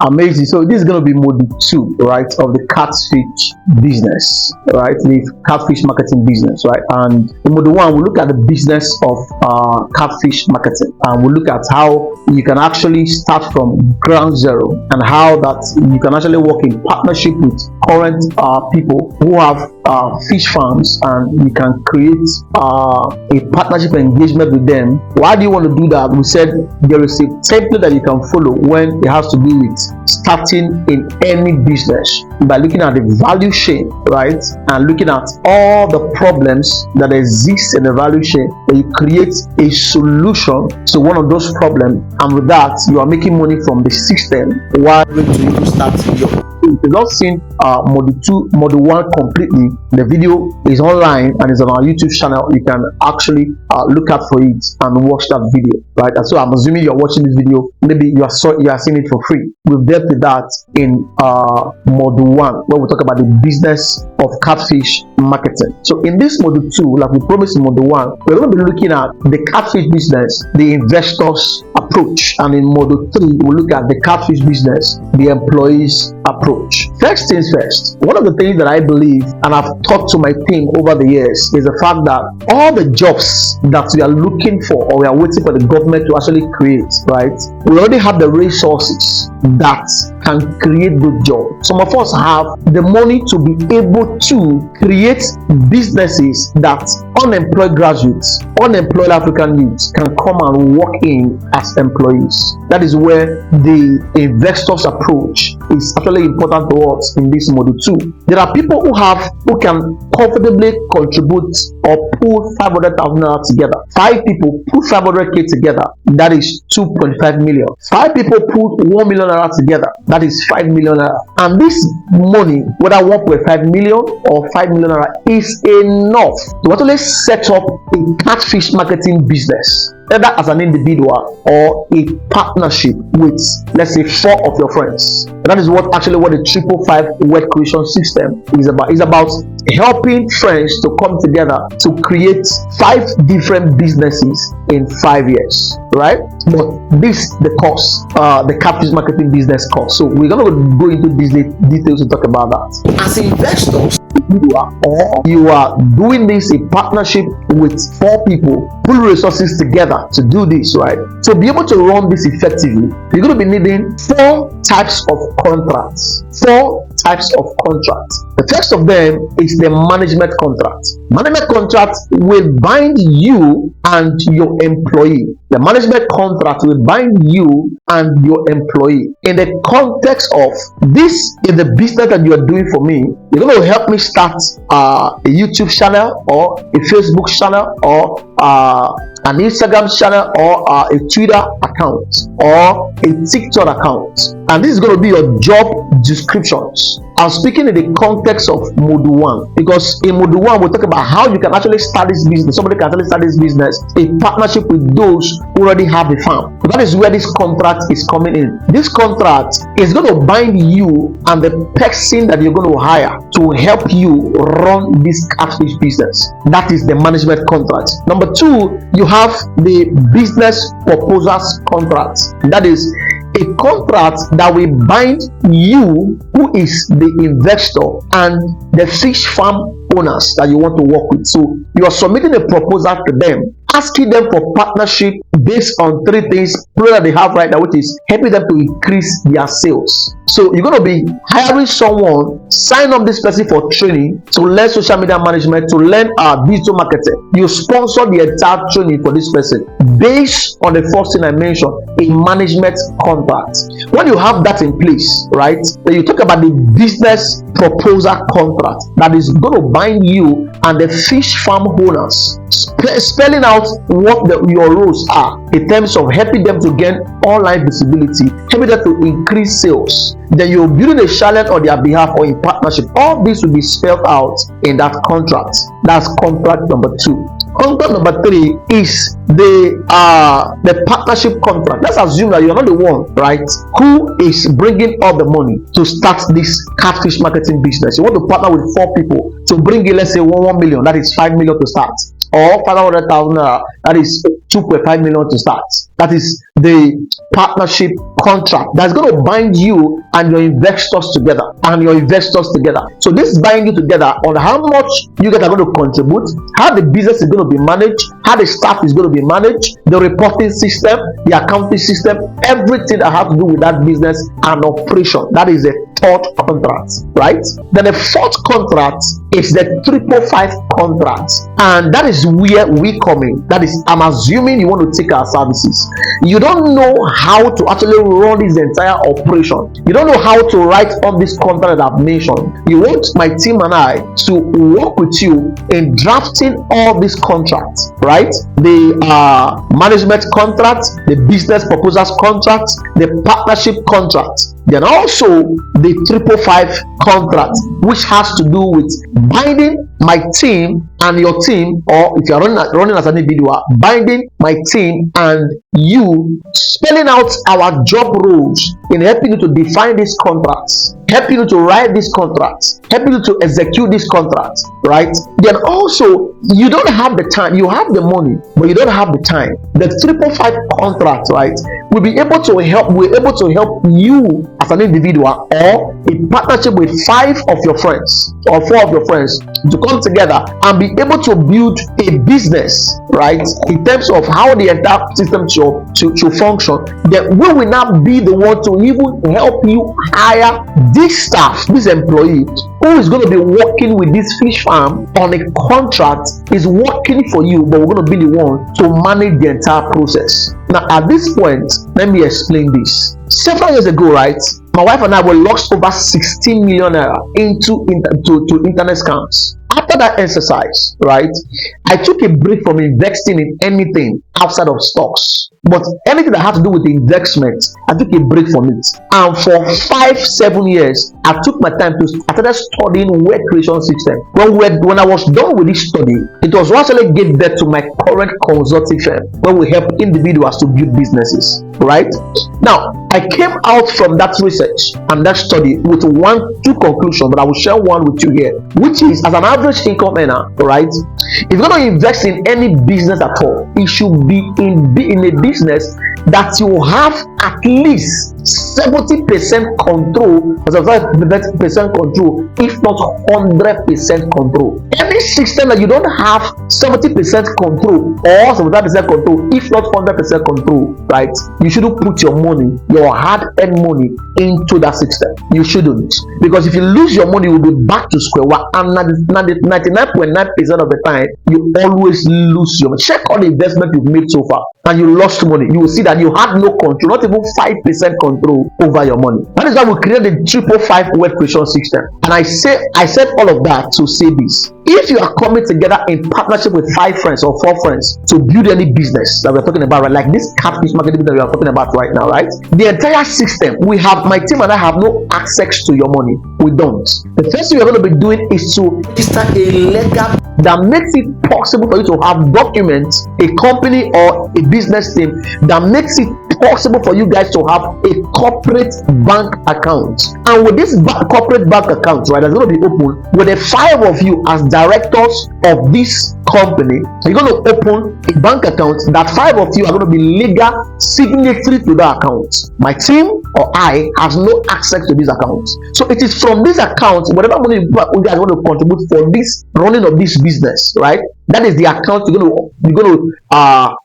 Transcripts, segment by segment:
Amazing. So this is going to be module 2, right, of the catfish business, right, the catfish marketing business, right. And in module 1, we'll look at the business of catfish marketing, and we'll look at how you can actually start from ground zero, and how that you can actually work in partnership with current people who have fish farms, and you can create a partnership engagement with them. Why do you want to do that? We said there is a template that you can follow when it has to do with starting in any business, by looking at the value chain, right, and looking at all the problems that exist in the value chain. Then you create a solution to one of those problems, and with that you are making money from the system while you start your. If you've not seen module 2, module 1 completely, the video is online and is on our YouTube channel. You can actually look out for it and watch that video, right? And so I'm assuming you're watching this video, maybe you are seeing it for free. We've dealt with that in module 1, where we talk about the business of catfish marketing. So in this module 2, like we promised in module 1, we're going to be looking at the catfish business, the investors approach, and in module 3 we'll look at the catfish business, the employees approach. First things first, one of the things that I believe, and I've talked to my team over the years, is the fact that all the jobs that we are looking for, or we are waiting for the government to actually create, right, we already have the resources that can create those jobs. Some of us have the money to be able to create businesses that unemployed graduates, unemployed African youths can come and work in as employees. That is where the investors approach is actually important to us in this module 2. There are people who can comfortably contribute or pull 500,000 naira together. 5 people put 500k together, that is 2.5 million. 5 people put 1 million naira together, that is 5 million naira. And this money, whether 1.5 million or 5 million naira, is enough to actually set up a catfish marketing business, either as an individual or a partnership with, let's say, 4 of your friends. And that is what the 355 word creation system is about. It's about helping friends to come together to create 5 different businesses in 5 years, right? But this the cost, the catfish marketing business cost. So we're going to go into these details to talk about that. As investors, or you are doing this in partnership with 4 people, pull resources together to do this, right? To be able to run this effectively, you're going to be needing 4 types of contracts. 4 types of contracts. The first of them is the management contract. Management contract will bind you and your employee. The management contract will bind you and your employee in the context of, this is the business that you are doing for me. You're going to help me start a YouTube channel, or a Facebook channel, or an Instagram channel, or a Twitter account, or a TikTok account. And this is going to be your job descriptions. I'm speaking in the context of module 1, because in module 1 we'll talk about how you can actually start this business. Somebody can actually start this business in partnership with those who already have a farm. So that is where this contract is coming in. This contract is going to bind you and the person that you're going to hire to help you run this catfish business. That is the management contract. Number 2, you have the business proposals contract. That is a contract that will bind you, who is the investor, and the fish farm owners that you want to work with. So you are submitting a proposal to them, asking them for partnership based on 3 things that they have right now, which is helping them to increase their sales. So you're going to be hiring someone, sign up this person for training, to learn social media management, to learn digital marketing. You sponsor the entire training for this person based on the first thing I mentioned, a management contract. When you have that in place, right, then you talk about the business proposal contract that is going to bind you and the fish farm owners, spelling out what your roles are in terms of helping them to gain online visibility, helping them to increase sales. Then you're building a challenge on their behalf or in partnership. All this will be spelled out in that contract. That's contract number 2. Contract number 3 is the partnership contract. Let's assume that you're not the one, right, who is bringing all the money to start this catfish marketing business. You want to partner with 4 people to bring in, let's say, 1 million. That is 5 million to start, or 500,000. That is 2.5 million to start. That is the partnership contract that's going to bind you and your investors together, So this is binding you together on how much you guys are going to contribute, how the business is going to be managed, how the staff is going to be managed, the reporting system, the accounting system, everything that has to do with that business and operation. That is a third contract, right? Then the fourth contract is the 555 contract, and that is where we come in. That is, I'm assuming you want to take our services. You don't know how to actually run this entire operation. You don't know how to write up this contract that I've mentioned. You want my team and I to work with you in drafting all these contracts, right? The management contract, the business proposals contract, the partnership contract. Then also the 555 contract, which has to do with binding my team and your team, or if you're running as an individual, binding my team and you, spelling out our job roles in helping you to define these contracts, helping you to write these contracts, helping you to execute these contracts, right? Then also, you don't have the time. You have the money, but you don't have the time. The 555 contract, right, will be able to help. We're able to help you as an individual or a partnership with 5 of your friends or 4 of your friends to come together and be able to build a business, right, in terms of how the entire system to function. Then we will not be the one to even help you hire this staff, this employee who is going to be working with this fish farm on a contract, is working for you, but we're going to be the one to manage the entire process. Now, at this point, let me explain this. Several years ago, right, my wife and I were lost over 16 million naira into internet scams. After that exercise, right, I took a break from investing in anything outside of stocks. But anything that had to do with the investment, I took a break from it. And for 5-7 years, I took my time to started studying web creation system. When I was done with this study, it was what actually gave birth to my current consulting firm, where we help individuals to build businesses. Right now, I came out from that research and that study with 2 conclusions, but I will share one with you here, which is, as an average income earner, right, if you're going to invest in any business at all, it should be in a business that you have at least 70% control, 75% control, if not 100% control. Any system that you don't have 70% control or 75% control, if not 100% control, right, you shouldn't put your money, your hard-earned money, into that system. You shouldn't, because if you lose your money, you will be back to square one. And 99.9% of the time, you always lose your money. Check all the investment you've made so far, and you lost money. You will see that you had no control, not even 5% control over your money. That is why we created the 555 web creation system. And I said all of that to say this: if you are coming together in partnership with 5 friends or 4 friends to build any business that we're talking about, right, like this Catfish Marketing Business that we are talking about right now, right, the entire system, we have, my team and I have no access to your money. We don't. The first thing we're going to be doing is to start a legal that makes it possible for you to have documents, a company or a business team, that makes it possible for you guys to have a corporate bank account. And with this corporate bank account, right, that's going to be open with the 5 of you as directors of this company. You're going to open a bank account that 5 of you are going to be legal signatory to that account. My team or I has no access to this account. So it is from this account, whatever money you guys want to contribute for this running of this business, right, that is the account you're going to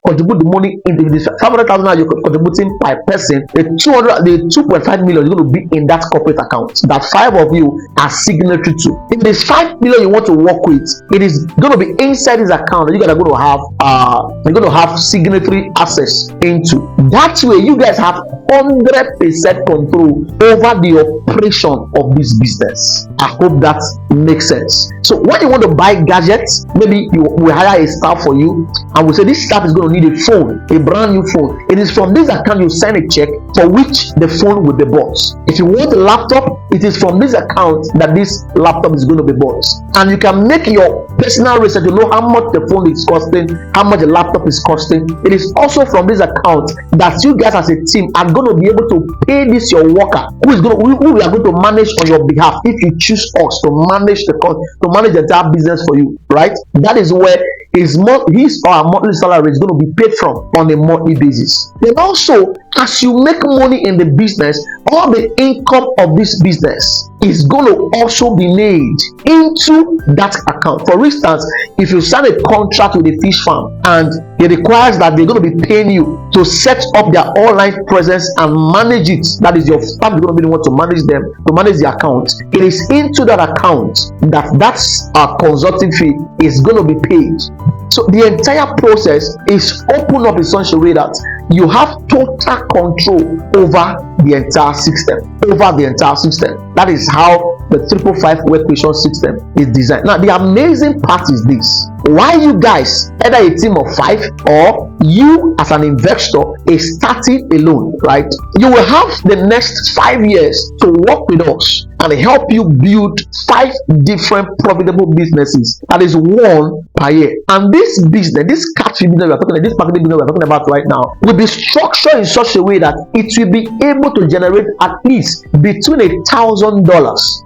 contribute the money into. This 500,000 you're contributing per person. The 2.5 million is going to be in that corporate account that 5 of you are signatory to. If it is 5 million you want to work with, it is going to be inside this account that you guys are going to have signatory access into. That way, you guys have 100% control over the operation of this business. I hope that makes sense. So when you want to buy gadgets, maybe we hire a staff for you, and we say this staff is going to need a phone, a brand new phone. It is from this account you sign a check for which the phone will be bought. If you want a laptop, it is from this account that this laptop is going to be bought. And you can make your personal research to know how much the phone is costing, how much the laptop is costing. It is also from this account that you guys as a team are going to be able to pay this your worker who we are going to manage on your behalf if you choose us to manage the entire business for you, right? That is where his or her monthly salary is going to be paid from on a monthly basis. Then also, as you make money in the business, all the income of this business is going to also be made into that account. For instance, if you sign a contract with a fish farm and it requires that they're going to be paying you to set up their online presence and manage it, that is, your staff is going to be the one to manage them, to manage the account. It is into that account that consulting fee is going to be paid. So the entire process is open up in such a way that you have total control over the entire system. That is how the 555 work creation system is designed. Now, the amazing part is this: why you guys, either a team of 5 or you as an investor, is starting alone, right? You will have the next 5 years to work with us and help you build 5 different profitable businesses. That is 1 per year. And this business, this catfish business we are talking about, this marketing business we are talking about right now, will be structured in such a way that it will be able to generate at least between $1,000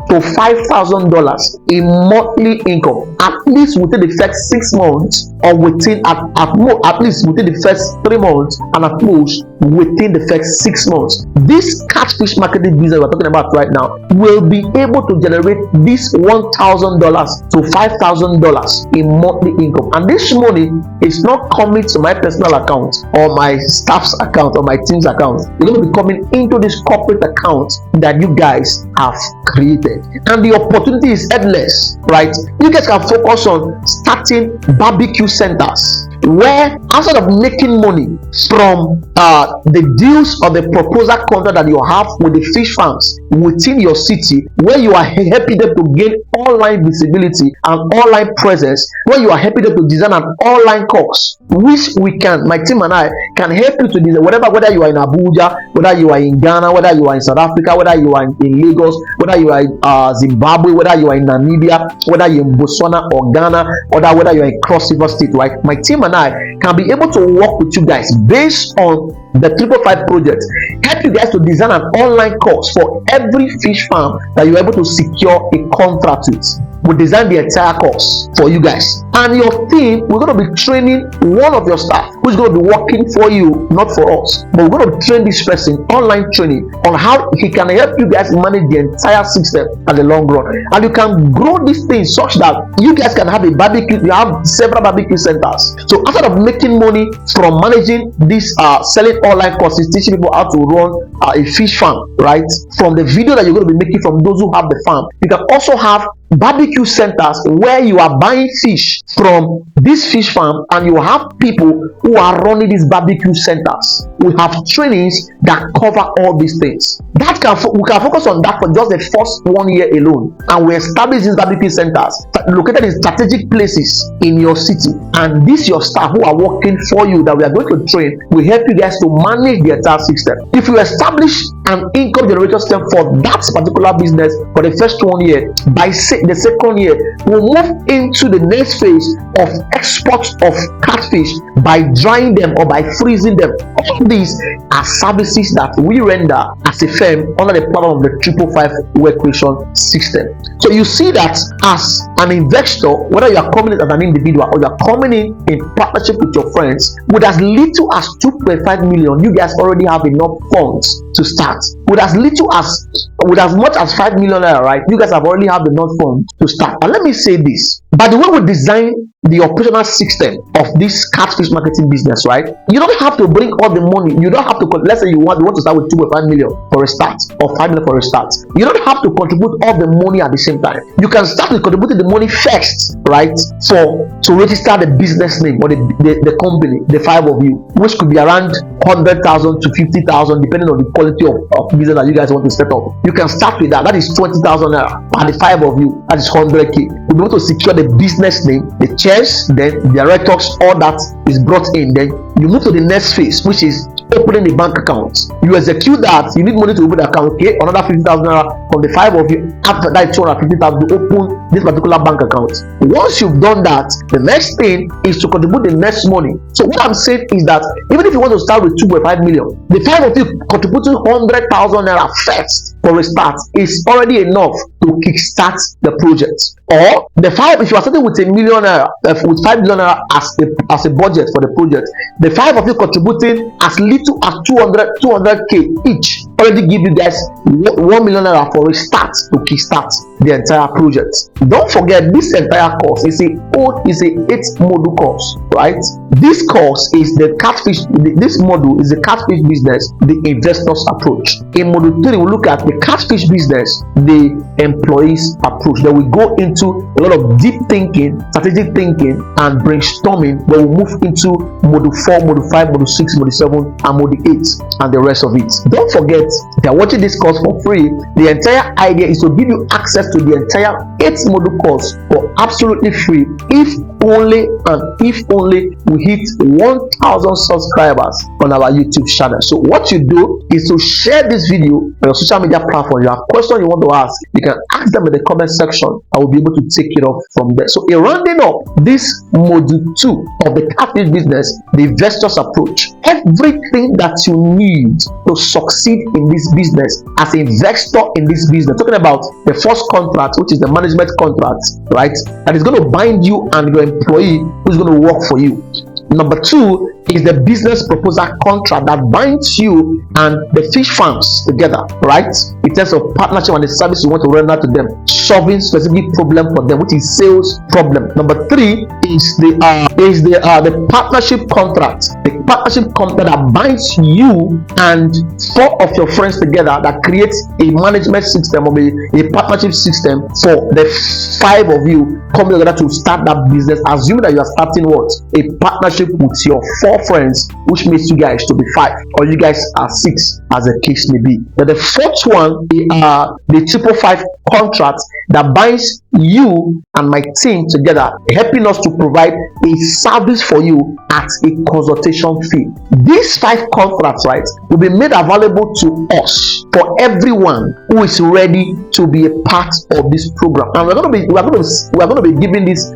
to $5,000 in monthly income, at least within the first 6 months, or within at least within the first 3 months, and at most within the first 6 months. This catfish marketing business we're talking about right now will be able to generate this $1,000 to $5,000 in monthly income. And this money is not coming to my personal account or my staff's account or my team's account. It's going to be coming into this corporate account that you guys have created. And the opportunity is endless, right? You guys can focus on starting barbecue centers, where outside of making money from the deals or the proposal contract that you have with the fish farms within your city, where you are helping them to gain online visibility and online presence, where you are helping them to design an online course, which my team and I can help you to design, whether you are in Abuja, whether you are in Ghana, whether you are in South Africa, whether you are in Lagos, whether you are in Zimbabwe, whether you are in Namibia, whether you're in Botswana or Ghana, or whether you are in Cross River State, right? My team and I can be able to work with you guys based on the 555 project, help you guys to design an online course for every fish farm that you're able to secure a contract with. We design the entire course for you guys, and your team, we're going to be training one of your staff who's going to be working for you, not for us, but we're going to train this person online training on how he can help you guys manage the entire system at the long run. And you can grow this thing such that you guys can have a barbecue. You have several barbecue centers. So outside of making money from managing this selling online courses, teaching people how to run a fish farm, right, from the video that you're going to be making from those who have the farm, you can also have barbecue centers where you are buying fish from this fish farm, and you have people who are running these barbecue centers. We have trainings that cover all these things. We can focus on that for just the first 1 year alone, and we establish these barbecue centers located in strategic places in your city. And these your staff who are working for you that we are going to train will help you guys to manage the entire system. If you establish an income generator system for that particular business for the first 1 year, by the second year we'll move into the next phase of export of catfish by drying them or by freezing them. All these are services that we render as a firm under the platform of the 555 work creation system. So you see that as an investor, whether you are coming in as an individual or you are coming in partnership with your friends, with as little as 2.5 million, you guys already have enough funds to start. With as much as 5 million naira, right, you guys have already have enough funds to start. And let me say this: by the way we design the operational system of this catfish marketing business, right, you don't have to bring all the money. You don't have to, let's say you want to start with 2.5 million for a start, or 5 million for a start. You don't have to contribute all the money at the same time. You can start with contributing the money first, right, to register the business name or the company, the 5 of you, which could be around 100,000 to 50,000 depending on the quality of business that you guys want to set up. You can start with that. That is 20,000 naira. And the 5 of you, that is 100k. You'll be able to secure the business name, the chairs, then the directors, all that is brought in. Then you move to the next phase, which is opening a bank account. You execute that. You need money to open the account. Okay, another 50,000 naira from the 5 of you. After that, 250,000 to open this particular bank account. Once you've done that, the next thing is to contribute the next money. So what I'm saying is that even if you want to start with 2.5 million, the 5 of you contributing 100,000 naira first for a start is already enough to to kickstart the project. Or the five, if you are starting with a million naira, with 5 million naira as a budget for the project, the five of you contributing as little as 200k each already give you guys 1 million naira for a start to kickstart the entire project. Don't forget, this entire course is a 8-module course, right? This course is the catfish. This module is the catfish business, the investors approach. In module 3, we look at the catfish business, the employees approach. Then we go into a lot of deep thinking, strategic thinking, and brainstorming. Then we move into module 4, module 5, module 6, module 7, and module 8, and the rest of it. Don't forget, if you are watching this course for free, the entire idea is to give you access to the entire 8-module course for absolutely free, if only we hit 1,000 subscribers on our YouTube channel. So what you do is to share this video on your social media platform. You have questions you want to ask, you can ask them in the comment section. I will be able to take it off from there. So in rounding up this module 2 of the catfish business, the investors approach, everything that you need to succeed in this business as an investor in this business, talking about the first contract, which is the management contract, right, that is going to bind you and your employee who's going to work for you. Number 2 is the business proposal contract that binds you and the fish farms together, right, in terms of partnership and the service you want to render to them, solving specific problem for them, which is sales problem. Number 3 is the partnership contract, the partnership contract that binds you and 4 of your friends together, that creates a management system or a partnership system for the 5 of you coming together to start that business. Assume that you are starting what? A partnership with your 4 friends, which makes you guys to be 5, or you guys are 6, as the case may be. Then the 4th one, the 555 contract that binds you and my team together, helping us to provide a service for you at a consultation fee. These 5 contracts, right, will be made available to us for everyone who is ready to be a part of this program. And we are going to be giving this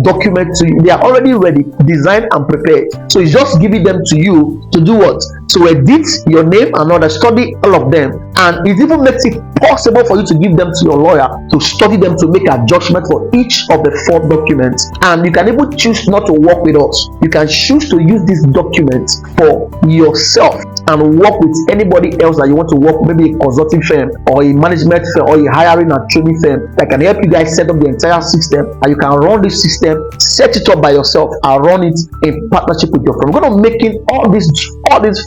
document to you. They are already ready, designed and prepared. So it's just giving them to you to do what? To edit your name and other, study all of them, and it even makes it possible for you to give them to your lawyer to study them, to make a judgment for each of the 4 documents. And you can even choose not to work with us. You can choose to use this document for yourself and work with anybody else that you want to work, maybe a consulting firm or a management firm or a hiring and training firm that can help you guys set up the entire system, and you can run this system, set it up by yourself, and run it in partnership with your firm. We're going to making all these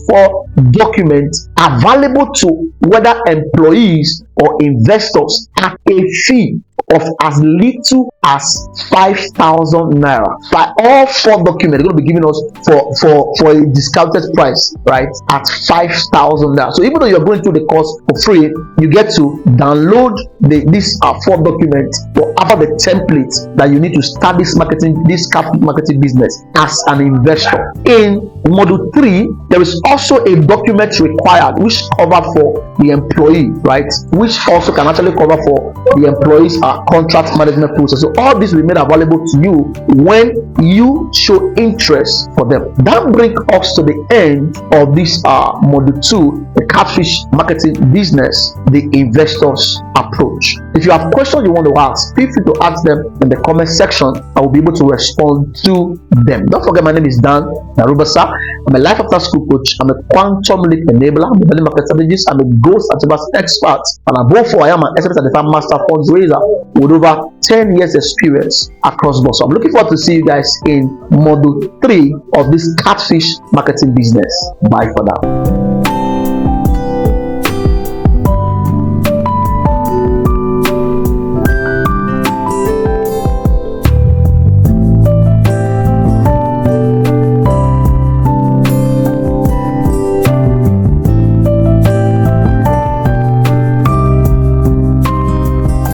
4 documents available to whether employees or investors at a fee of as little as 5,000 naira. By all 4 documents, they're going to be giving us for a discounted price, right, at 5,000 naira. So even though you're going through the course for free, you get to download these 4 documents or after the templates that you need to start this catfish marketing business as an investor. In module 3, there is also a document required which cover for the employee, right, which also can actually cover for the employees contract management process. So all this will be made available to you when you show interest for them. That brings us to the end of this module 2, the catfish marketing business, the investors approach. If you have questions you want to ask, feel free to ask them in the comment section. I will be able to respond to them. Don't forget, my name is Dan Narubasa. I'm a life after school coach. I'm a quantum leap enabler. I'm a value market strategist. I'm a ghost activist expert. And above all, I am an expert at the farm master fundraiser with over 10 years experience across board. So I'm looking forward to see you guys in module 3 of this catfish marketing business. Bye for now.